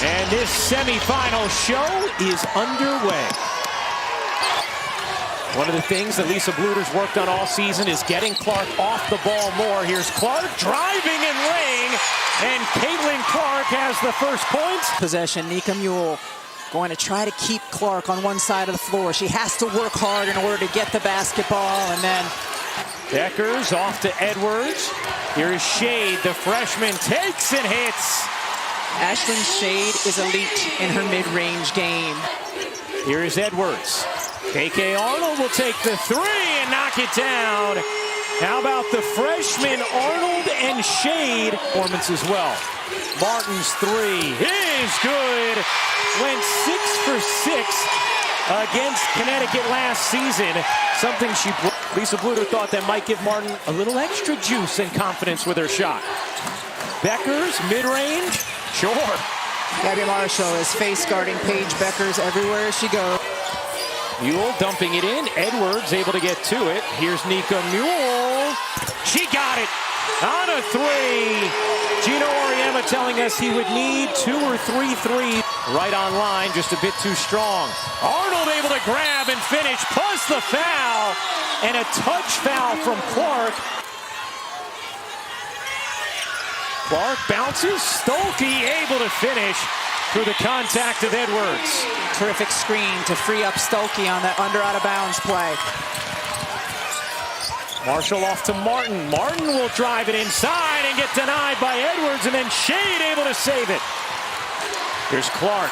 And this semifinal show is underway. One of the things that Lisa Bluder's worked on all season is getting Clark off the ball more. Here's Clark driving and laying, and Caitlin Clark has the first points. Possession, Nika Mule going to try to keep Clark on one side of the floor. She has to work hard in order to get the basketball, and then Bueckers off to Edwards. Here is Shade, the freshman, takes and hits. Ashlyn Shade is elite in her mid-range game. Here is Edwards. KK Arnold will take the three and knock it down. How about the freshman Arnold and Shade performance as well? Martin's three is good. Went 6 for 6 against Connecticut last season. Something Lisa Bluder thought that might give Martin a little extra juice and confidence with her shot. Bueckers, mid-range, sure. Gabby Marshall is face guarding Paige Bueckers everywhere she goes. Mule dumping it in. Edwards able to get to it. Here's Nika Mule. She got it on a three. Geno Auriemma telling us he would need 2 or 3 threes. Right on line, just a bit too strong. Arnold able to grab and finish, plus the foul. And a touch foul from Clark. Clark bounces. Stolke able to finish through the contact of Edwards. Terrific screen to free up Stolke on that out of bounds play. Marshall off to Martin. Martin will drive it inside and get denied by Edwards, and then Shade able to save it. Here's Clark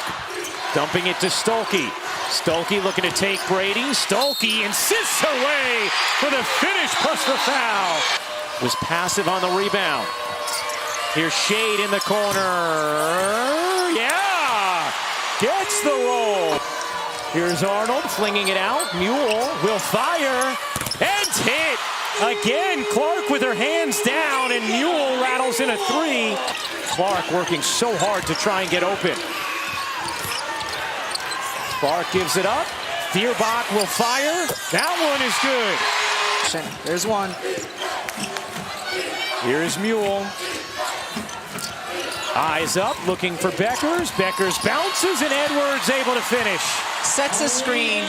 dumping it to Stolke. Stolke looking to take Brady. Stolke insists away for the finish plus the foul. Was passive on the rebound. Here's Shade in the corner. Yeah! Gets the roll. Here's Arnold flinging it out. Mule will fire and hit. Again, Clark with her hands down, and Mule rattles in a three. Clark working so hard to try and get open. Clark gives it up. Fierbach will fire. That one is good. There's one. Here's Mule. Eyes up, looking for Bueckers. Bueckers bounces, and Edwards able to finish. Sets a screen.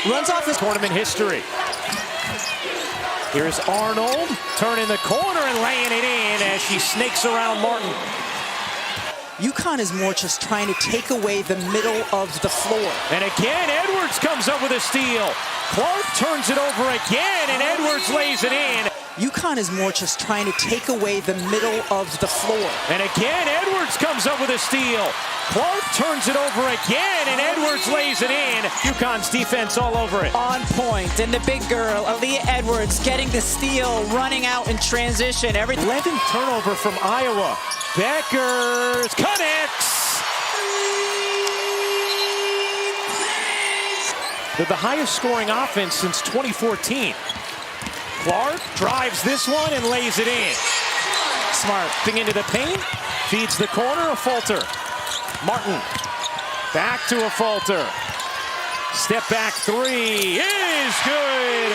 Runs off his tournament history. Here's Arnold turning the corner and laying it in as she snakes around Martin. UConn is more just trying to take away the middle of the floor. And again, Edwards comes up with a steal. Clark turns it over again, and Edwards lays it in. UConn is more just trying to take away the middle of the floor. And again, Edwards comes up with a steal. Clark turns it over again, and Edwards lays it in. UConn's defense all over it. On point, and the big girl, Aaliyah Edwards, getting the steal, running out in transition. 11th turnover from Iowa. Bueckers connects. They're the highest scoring offense since 2014. Clark drives this one and lays it in. Smart thing into the paint, feeds the corner, a falter. Martin back to a falter. Step back three is good.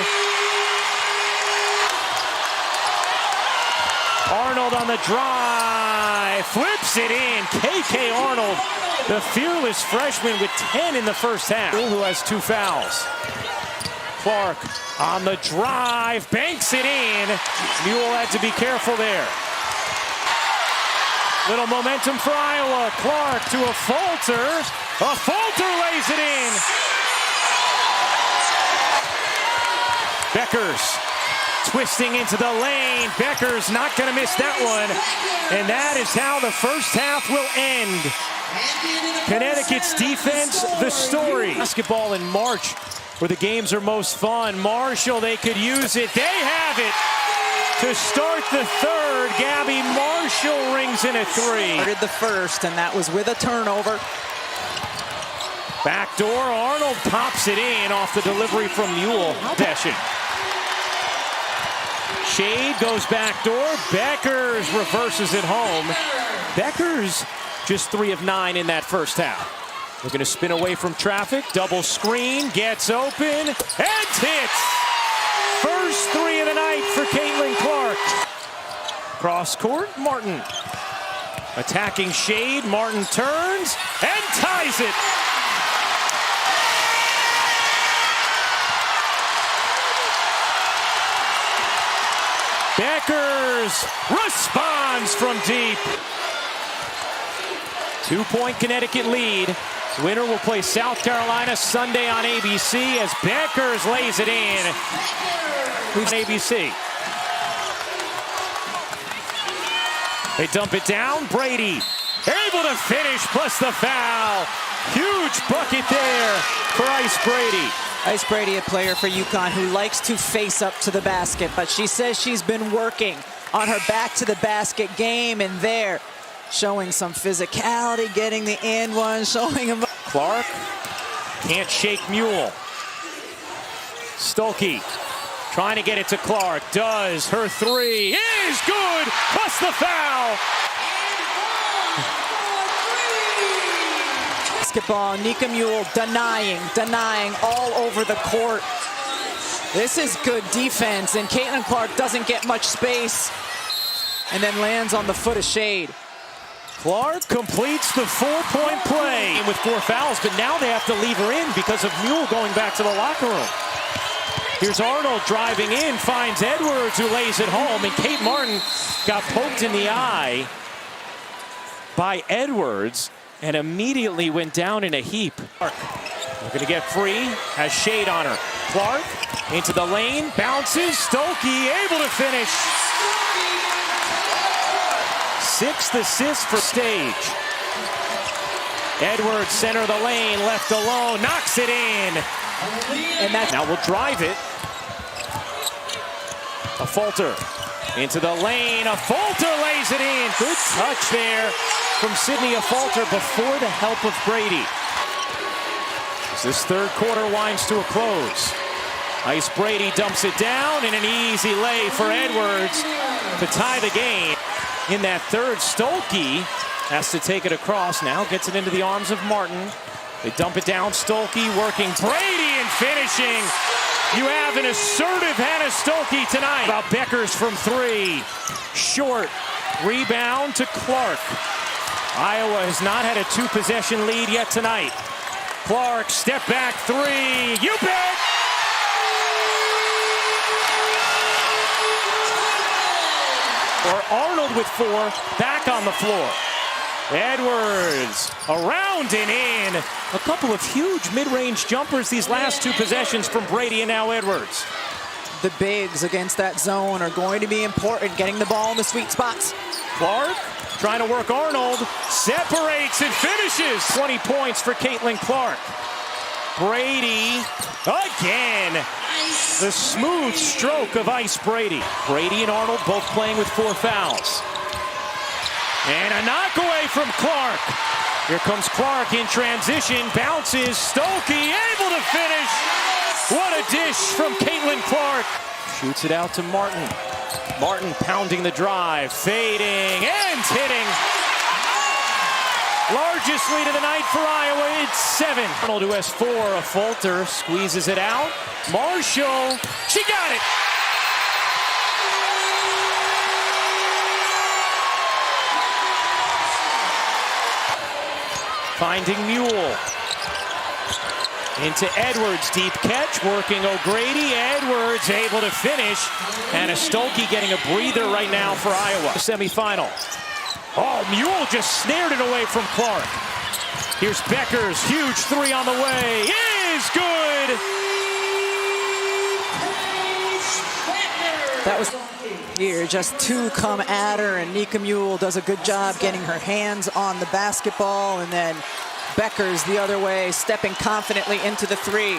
Arnold on the drive, flips it in. KK Arnold, the fearless freshman with 10 in the first half, who has 2 fouls. Clark on the drive, banks it in. Mule had to be careful there. Little momentum for Iowa. Clark to a falter. A falter lays it in. Bueckers twisting into the lane. Bueckers not going to miss that one. And that is how the first half will end. Connecticut's defense, the story. Basketball in March, where the games are most fun. Marshall, they could use it. They have it. To start the third, Gabby Marshall rings in a three. Started the first, and that was with a turnover. Backdoor, Arnold pops it in off the delivery from Mule. Possession. Shade goes backdoor. Bueckers reverses it home. Bueckers just 3 of 9 in that first half. Looking to spin away from traffic. Double screen, gets open, and hits. First 3 of the night for Caitlin Clark. Cross court, Martin. Attacking Shade, Martin turns and ties it. Bueckers responds from deep. 2-point Connecticut lead. Winner will play South Carolina Sunday on ABC as Bueckers lays it in. Who's ABC? They dump it down. Brady able to finish plus the foul. Huge bucket there for Ice Brady. Ice Brady, a player for UConn who likes to face up to the basket, but she says she's been working on her back to the basket game, and there showing some physicality, getting the and one, showing him. Clark can't shake Mule. Stolke trying to get it to Clark. Does. Her three is good. Plus the foul. Basketball. Nika Mule denying all over the court. This is good defense, and Caitlin Clark doesn't get much space, and then lands on the foot of Shade. Clark completes the 4-point play with 4 fouls, but now they have to leave her in because of Mule going back to the locker room. Here's Arnold driving in, finds Edwards, who lays it home, and Kate Martin got poked in the eye by Edwards and immediately went down in a heap. Clark looking to get free, has Shade on her. Clark into the lane, bounces, Stolke able to finish. 6th assist for Stage. Edwards, center of the lane, left alone, knocks it in. And that now will drive it. A Falter into the lane. A Falter lays it in. Good touch there from Sydney Falter before the help of Brady. As this third quarter winds to a close. Ice Brady dumps it down, and an easy lay for Edwards to tie the game. In that third, Stolke has to take it across. Now gets it into the arms of Martin. They dump it down. Stolke working. Brady and finishing. You have an assertive Hannah Stolke tonight. About Bueckers from 3. Short. Rebound to Clark. Iowa has not had a 2-possession lead yet tonight. Clark, step back 3. You bet! Or Arnold with 4, back on the floor. Edwards, around and in. A couple of huge mid-range jumpers these last 2 possessions from Brady, and now Edwards. The bigs against that zone are going to be important, getting the ball in the sweet spots. Clark trying to work Arnold, separates and finishes. 20 points for Caitlin Clark. Brady again. The smooth stroke of Ice Brady. Brady and Arnold both playing with 4 fouls. And a knockaway from Clark. Here comes Clark in transition. Bounces. Stolke able to finish. What a dish from Caitlin Clark. Shoots it out to Martin. Martin pounding the drive. Fading and hitting. Largest lead of the night for Iowa. It's 7. Arnold, who has 4. A Falter squeezes it out. Marshall. She got it. Finding Mule. Into Edwards, deep catch, working O'Grady. Edwards able to finish. And a Stolke getting a breather right now for Iowa. Semifinal. Oh, Mule just snared it away from Clark. Here's Bueckers, huge 3 on the way. Is good! That was here, just 2 come at her, and Nika Mule does a good job getting her hands on the basketball, and then Bueckers the other way, stepping confidently into the 3.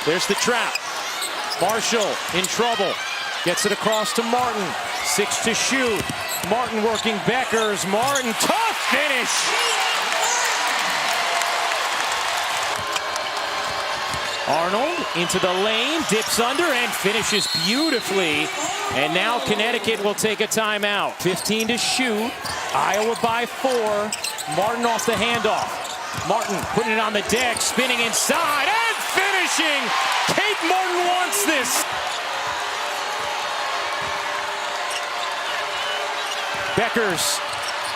There's the trap. Marshall in trouble. Gets it across to Martin. 6 to shoot. Martin working Bueckers. Martin, tough finish. Arnold into the lane, dips under and finishes beautifully. And now Connecticut will take a timeout. 15 to shoot. Iowa by 4. Martin off the handoff. Martin putting it on the deck, spinning inside and finishing. Kate Martin wants this. Bueckers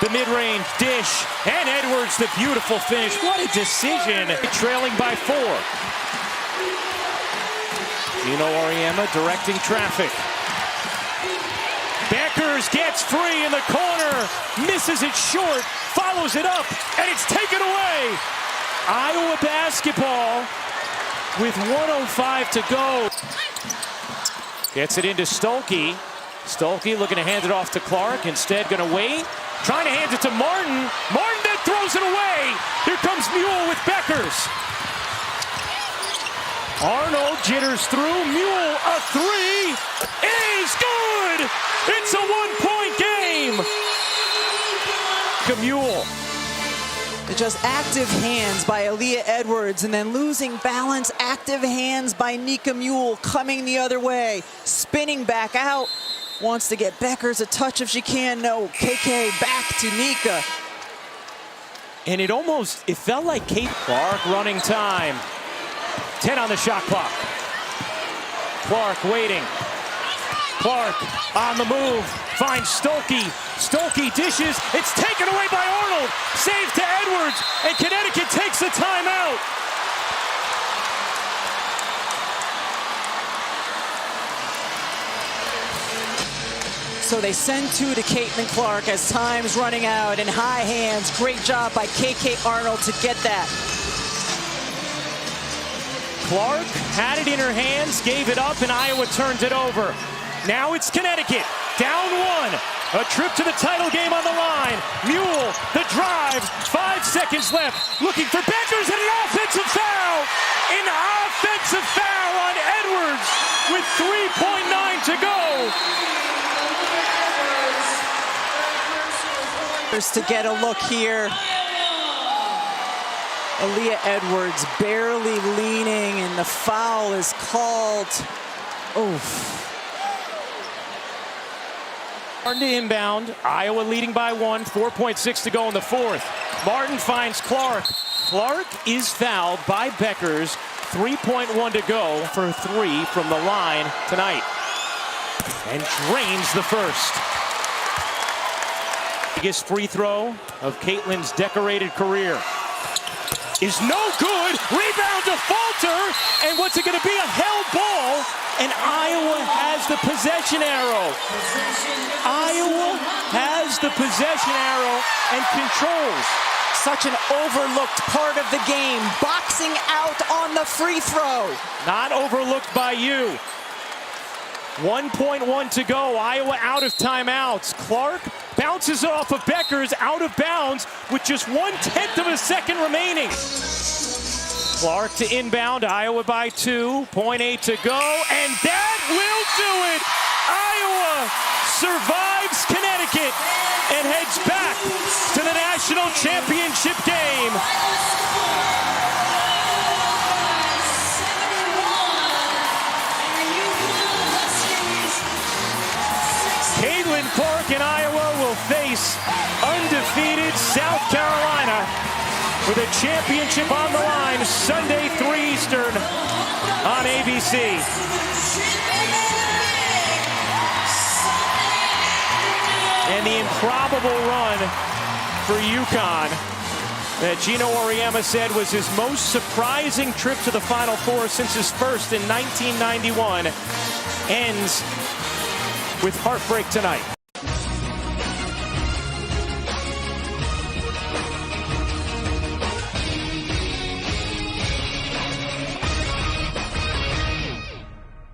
The mid-range dish, and Edwards, the beautiful finish. What a decision. Trailing by 4. Geno Auriemma directing traffic. Bueckers gets free in the corner, misses it short, follows it up, and it's taken away. Iowa basketball with 1:05 to go. Gets it into Stolke. Stolke looking to hand it off to Clark. Instead, going to wait. Trying to hand it to Martin. Martin then throws it away. Here comes Mule with Bueckers. Arnold jitters through. Mule, a 3 is good. It's a 1-point game. Mule. Just active hands by Aaliyah Edwards, and then losing balance, active hands by Nika Mule, coming the other way, spinning back out, wants to get Bueckers a touch if she can. No, KK back to Nika. And it felt like Kate Clark running time. 10 on the shot clock. Clark waiting. Clark on the move, finds Stolke. Stolke dishes, it's taken away by Arnold. Save to Edwards, and Connecticut takes the timeout. So they send 2 to Caitlin Clark as time's running out, and high hands. Great job by KK Arnold to get that. Clark had it in her hands, gave it up, and Iowa turns it over. Now it's Connecticut, down 1. A trip to the title game on the line. Mule, the drive, 5 seconds left. Looking for Bueckers, and an offensive foul. An offensive foul on Edwards with 3.9 to go. To get a look here. Aaliyah Edwards barely leaning, and the foul is called. Oof. Martin to inbound. Iowa leading by 1. 4.6 to go in the 4th. Martin finds Clark. Clark is fouled by Bueckers. 3.1 to go for 3 from the line tonight. And drains the first. Biggest free throw of Caitlin's decorated career is no good. Rebound to Falter. And what's it going to be? A held ball. And Iowa has the possession arrow. Iowa has the possession arrow and controls. Such an overlooked part of the game. Boxing out on the free throw. Not overlooked by you. 1.1 to go. Iowa out of timeouts. Clark bounces off of Bueckers out of bounds with just 1/10 of a second remaining. Clark to inbound. Iowa by 2. 0.8 to go. And that will do it. Iowa survives Connecticut and heads back to the national championship game. Caitlin Clark and Iowa will face undefeated South Carolina with a championship on the line Sunday 3 Eastern on ABC. And the improbable run for UConn that Geno Auriemma said was his most surprising trip to the Final Four since his first in 1991 ends with heartbreak tonight.